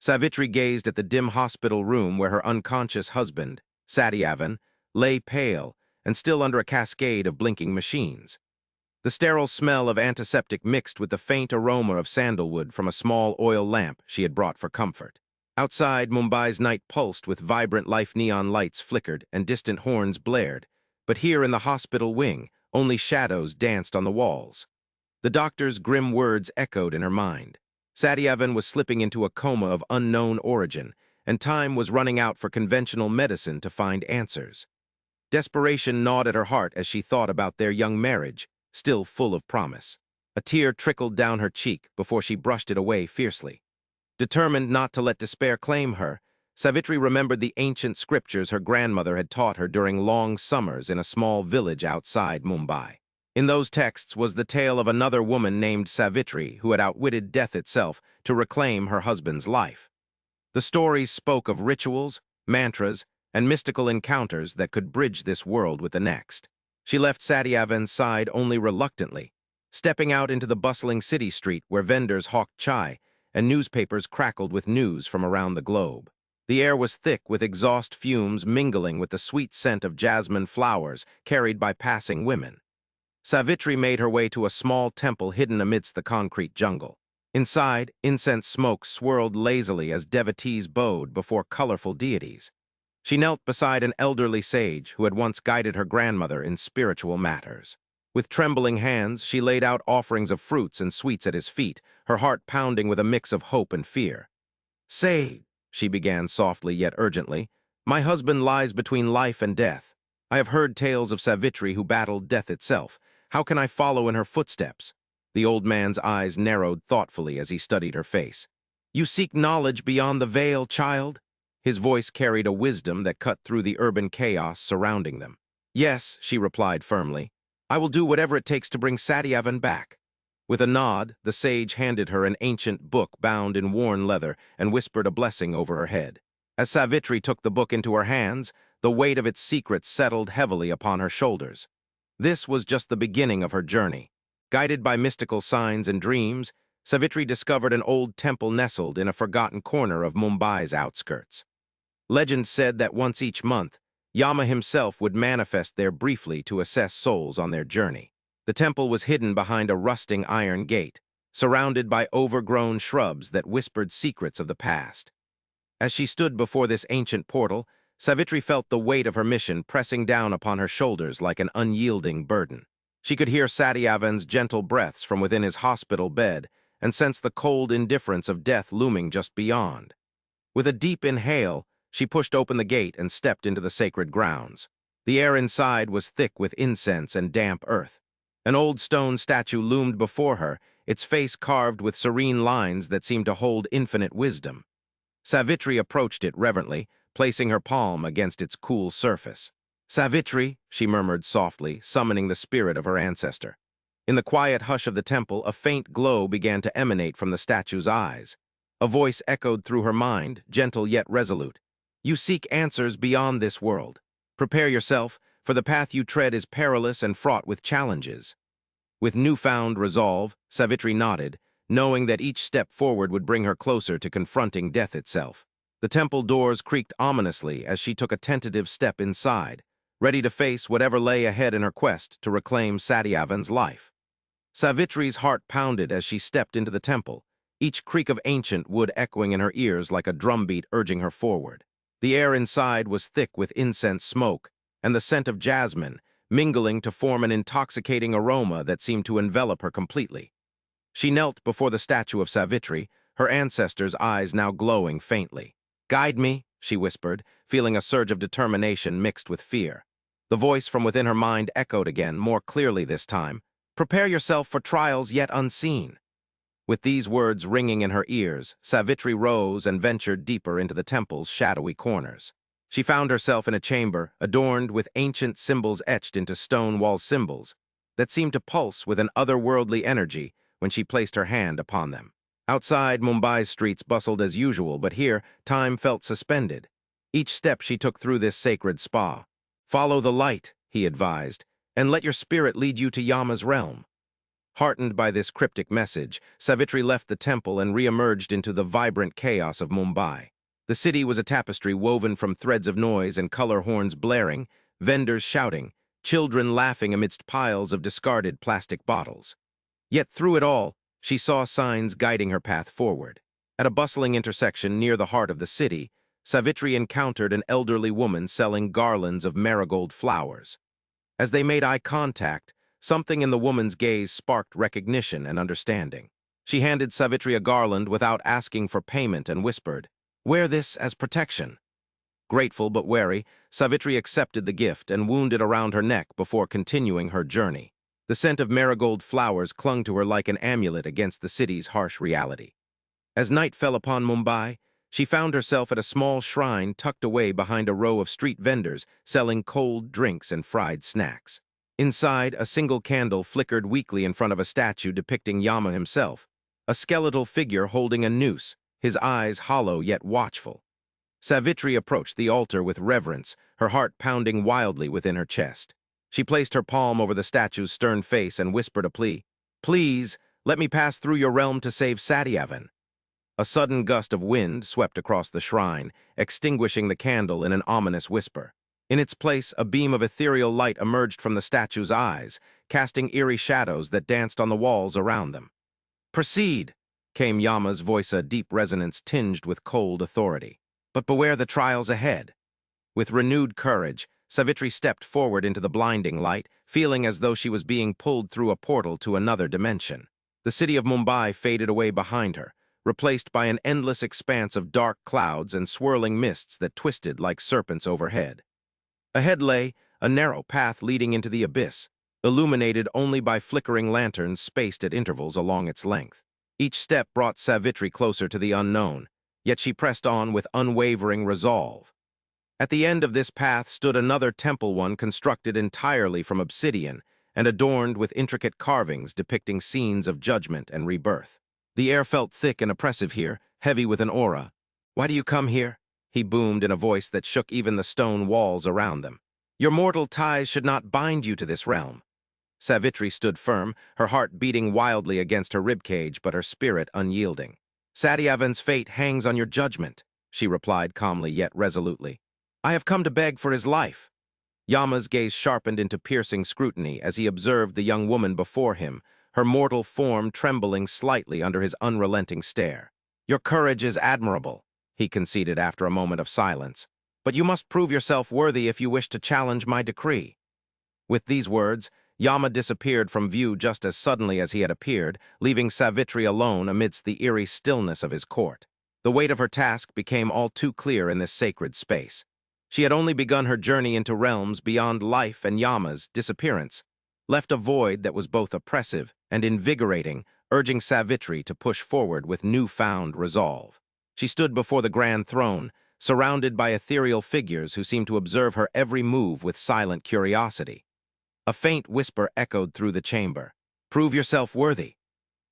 Savitri gazed at the dim hospital room where her unconscious husband, Satyavan, lay pale and still under a cascade of blinking machines. The sterile smell of antiseptic mixed with the faint aroma of sandalwood from a small oil lamp she had brought for comfort. Outside, Mumbai's night pulsed with vibrant life. Neon lights flickered and distant horns blared, but here in the hospital wing, only shadows danced on the walls. The doctor's grim words echoed in her mind. Satyavan was slipping into a coma of unknown origin, and time was running out for conventional medicine to find answers. Desperation gnawed at her heart as she thought about their young marriage, still full of promise. A tear trickled down her cheek before she brushed it away fiercely. Determined not to let despair claim her, Savitri remembered the ancient scriptures her grandmother had taught her during long summers in a small village outside Mumbai. In those texts was the tale of another woman named Savitri who had outwitted death itself to reclaim her husband's life. The stories spoke of rituals, mantras, and mystical encounters that could bridge this world with the next. She left Satyavan's side only reluctantly, stepping out into the bustling city street where vendors hawked chai and newspapers crackled with news from around the globe. The air was thick with exhaust fumes mingling with the sweet scent of jasmine flowers carried by passing women. Savitri made her way to a small temple hidden amidst the concrete jungle. Inside, incense smoke swirled lazily as devotees bowed before colorful deities. She knelt beside an elderly sage who had once guided her grandmother in spiritual matters. With trembling hands, she laid out offerings of fruits and sweets at his feet, her heart pounding with a mix of hope and fear. "Sage," she began softly yet urgently, "my husband lies between life and death. I have heard tales of Savitri who battled death itself. How can I follow in her footsteps?" The old man's eyes narrowed thoughtfully as he studied her face. "You seek knowledge beyond the veil, child?" His voice carried a wisdom that cut through the urban chaos surrounding them. "Yes," she replied firmly. "I will do whatever it takes to bring Satyavan back." With a nod, the sage handed her an ancient book bound in worn leather and whispered a blessing over her head. As Savitri took the book into her hands, the weight of its secrets settled heavily upon her shoulders. This was just the beginning of her journey. Guided by mystical signs and dreams, Savitri discovered an old temple nestled in a forgotten corner of Mumbai's outskirts. Legend said that once each month, Yama himself would manifest there briefly to assess souls on their journey. The temple was hidden behind a rusting iron gate, surrounded by overgrown shrubs that whispered secrets of the past. As she stood before this ancient portal, Savitri felt the weight of her mission pressing down upon her shoulders like an unyielding burden. She could hear Satyavan's gentle breaths from within his hospital bed and sensed the cold indifference of death looming just beyond. With a deep inhale, she pushed open the gate and stepped into the sacred grounds. The air inside was thick with incense and damp earth. An old stone statue loomed before her, its face carved with serene lines that seemed to hold infinite wisdom. Savitri approached it reverently, placing her palm against its cool surface. "Savitri," she murmured softly, summoning the spirit of her ancestor. In the quiet hush of the temple, a faint glow began to emanate from the statue's eyes. A voice echoed through her mind, gentle yet resolute. "You seek answers beyond this world. Prepare yourself, for the path you tread is perilous and fraught with challenges." With newfound resolve, Savitri nodded, knowing that each step forward would bring her closer to confronting death itself. The temple doors creaked ominously as she took a tentative step inside, ready to face whatever lay ahead in her quest to reclaim Satyavan's life. Savitri's heart pounded as she stepped into the temple, each creak of ancient wood echoing in her ears like a drumbeat urging her forward. The air inside was thick with incense smoke, and the scent of jasmine, mingling to form an intoxicating aroma that seemed to envelop her completely. She knelt before the statue of Savitri, her ancestor's eyes now glowing faintly. "Guide me," she whispered, feeling a surge of determination mixed with fear. The voice from within her mind echoed again, more clearly this time. "Prepare yourself for trials yet unseen." With these words ringing in her ears, Savitri rose and ventured deeper into the temple's shadowy corners. She found herself in a chamber adorned with ancient symbols etched into stone wall symbols that seemed to pulse with an otherworldly energy when she placed her hand upon them. Outside, Mumbai's streets bustled as usual, but here, time felt suspended. Each step she took through this sacred spa. "Follow the light," he advised, "and let your spirit lead you to Yama's realm." Heartened by this cryptic message, Savitri left the temple and re-emerged into the vibrant chaos of Mumbai. The city was a tapestry woven from threads of noise and color horns blaring, vendors shouting, children laughing amidst piles of discarded plastic bottles. Yet through it all, she saw signs guiding her path forward. At a bustling intersection near the heart of the city, Savitri encountered an elderly woman selling garlands of marigold flowers. As they made eye contact, something in the woman's gaze sparked recognition and understanding. She handed Savitri a garland without asking for payment and whispered, "Wear this as protection." Grateful but wary, Savitri accepted the gift and wound it around her neck before continuing her journey. The scent of marigold flowers clung to her like an amulet against the city's harsh reality. As night fell upon Mumbai, she found herself at a small shrine tucked away behind a row of street vendors selling cold drinks and fried snacks. Inside, a single candle flickered weakly in front of a statue depicting Yama himself, a skeletal figure holding a noose, his eyes hollow yet watchful. Savitri approached the altar with reverence, her heart pounding wildly within her chest. She placed her palm over the statue's stern face and whispered a plea, "Please, let me pass through your realm to save Satyavan." A sudden gust of wind swept across the shrine, extinguishing the candle in an ominous whisper. In its place, a beam of ethereal light emerged from the statue's eyes, casting eerie shadows that danced on the walls around them. "Proceed," came Yama's voice, a deep resonance tinged with cold authority. "But beware the trials ahead." With renewed courage, Savitri stepped forward into the blinding light, feeling as though she was being pulled through a portal to another dimension. The city of Mumbai faded away behind her, replaced by an endless expanse of dark clouds and swirling mists that twisted like serpents overhead. Ahead lay a narrow path leading into the abyss, illuminated only by flickering lanterns spaced at intervals along its length. Each step brought Savitri closer to the unknown, yet she pressed on with unwavering resolve. At the end of this path stood another temple, one constructed entirely from obsidian and adorned with intricate carvings depicting scenes of judgment and rebirth. The air felt thick and oppressive here, heavy with an aura. "Why do you come here?" he boomed in a voice that shook even the stone walls around them. "Your mortal ties should not bind you to this realm." Savitri stood firm, her heart beating wildly against her ribcage but her spirit unyielding. "Satyavan's fate hangs on your judgment," she replied calmly yet resolutely. "I have come to beg for his life." Yama's gaze sharpened into piercing scrutiny as he observed the young woman before him, her mortal form trembling slightly under his unrelenting stare. "Your courage is admirable," he conceded after a moment of silence, "but you must prove yourself worthy if you wish to challenge my decree." With these words, Yama disappeared from view just as suddenly as he had appeared, leaving Savitri alone amidst the eerie stillness of his court. The weight of her task became all too clear in this sacred space. She had only begun her journey into realms beyond life, and Yama's disappearance left a void that was both oppressive and invigorating, urging Savitri to push forward with newfound resolve. She stood before the grand throne, surrounded by ethereal figures who seemed to observe her every move with silent curiosity. A faint whisper echoed through the chamber. "Prove yourself worthy."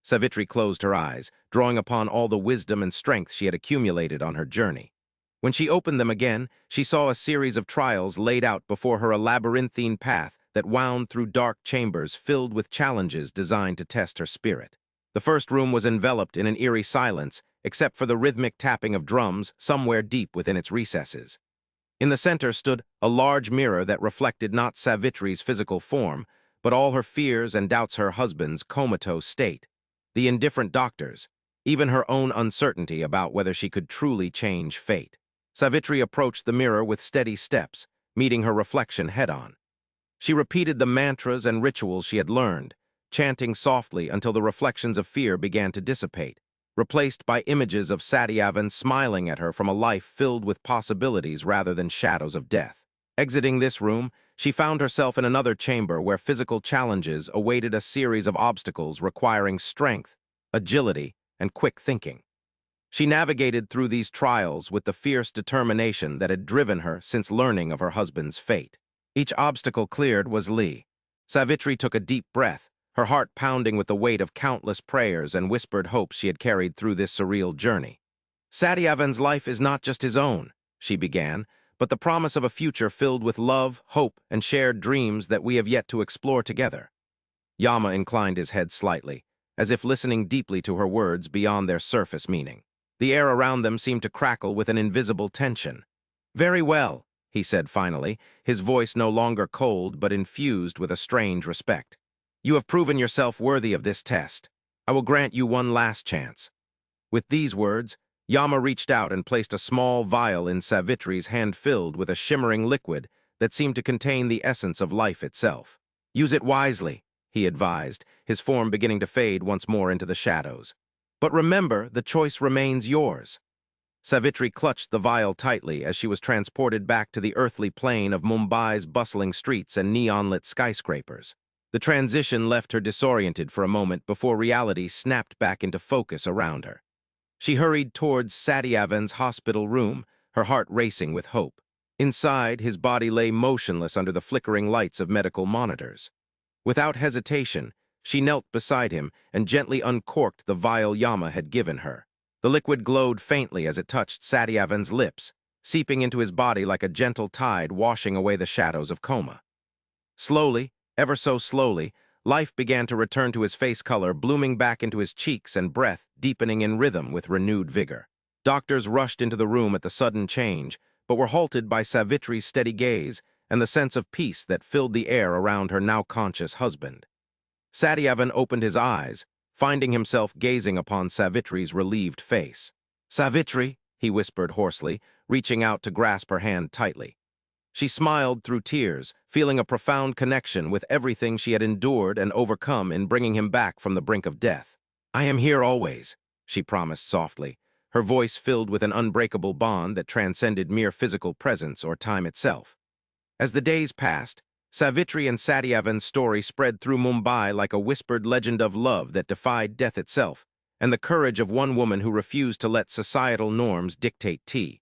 Savitri closed her eyes, drawing upon all the wisdom and strength she had accumulated on her journey. When she opened them again, she saw a series of trials laid out before her, a labyrinthine path that wound through dark chambers filled with challenges designed to test her spirit. The first room was enveloped in an eerie silence, except for the rhythmic tapping of drums somewhere deep within its recesses. In the center stood a large mirror that reflected not Savitri's physical form, but all her fears and doubts, her husband's comatose state, the indifferent doctors, even her own uncertainty about whether she could truly change fate. Savitri approached the mirror with steady steps, meeting her reflection head-on. She repeated the mantras and rituals she had learned, chanting softly until the reflections of fear began to dissipate, replaced by images of Satyavan smiling at her from a life filled with possibilities rather than shadows of death. Exiting this room, she found herself in another chamber where physical challenges awaited, a series of obstacles requiring strength, agility, and quick thinking. She navigated through these trials with the fierce determination that had driven her since learning of her husband's fate. Each obstacle cleared was Lee. Savitri took a deep breath, her heart pounding with the weight of countless prayers and whispered hopes she had carried through this surreal journey. "Satyavan's life is not just his own," she began, "but the promise of a future filled with love, hope, and shared dreams that we have yet to explore together." Yama inclined his head slightly, as if listening deeply to her words beyond their surface meaning. The air around them seemed to crackle with an invisible tension. "Very well," he said finally, his voice no longer cold but infused with a strange respect. "You have proven yourself worthy of this test. I will grant you one last chance." With these words, Yama reached out and placed a small vial in Savitri's hand filled with a shimmering liquid that seemed to contain the essence of life itself. "Use it wisely," he advised, his form beginning to fade once more into the shadows. "But remember, the choice remains yours." Savitri clutched the vial tightly as she was transported back to the earthly plane of Mumbai's bustling streets and neon-lit skyscrapers. The transition left her disoriented for a moment before reality snapped back into focus around her. She hurried towards Satyavan's hospital room, her heart racing with hope. Inside, his body lay motionless under the flickering lights of medical monitors. Without hesitation, she knelt beside him and gently uncorked the vial Yama had given her. The liquid glowed faintly as it touched Satyavan's lips, seeping into his body like a gentle tide washing away the shadows of coma. Slowly, ever so slowly, life began to return to his face color, blooming back into his cheeks and breath, deepening in rhythm with renewed vigor. Doctors rushed into the room at the sudden change, but were halted by Savitri's steady gaze and the sense of peace that filled the air around her now conscious husband. Satyavan opened his eyes, finding himself gazing upon Savitri's relieved face. "Savitri," he whispered hoarsely, reaching out to grasp her hand tightly. She smiled through tears, feeling a profound connection with everything she had endured and overcome in bringing him back from the brink of death. "I am here always," she promised softly, her voice filled with an unbreakable bond that transcended mere physical presence or time itself. As the days passed, Savitri and Satyavan's story spread through Mumbai like a whispered legend of love that defied death itself, and the courage of one woman who refused to let societal norms dictate tea.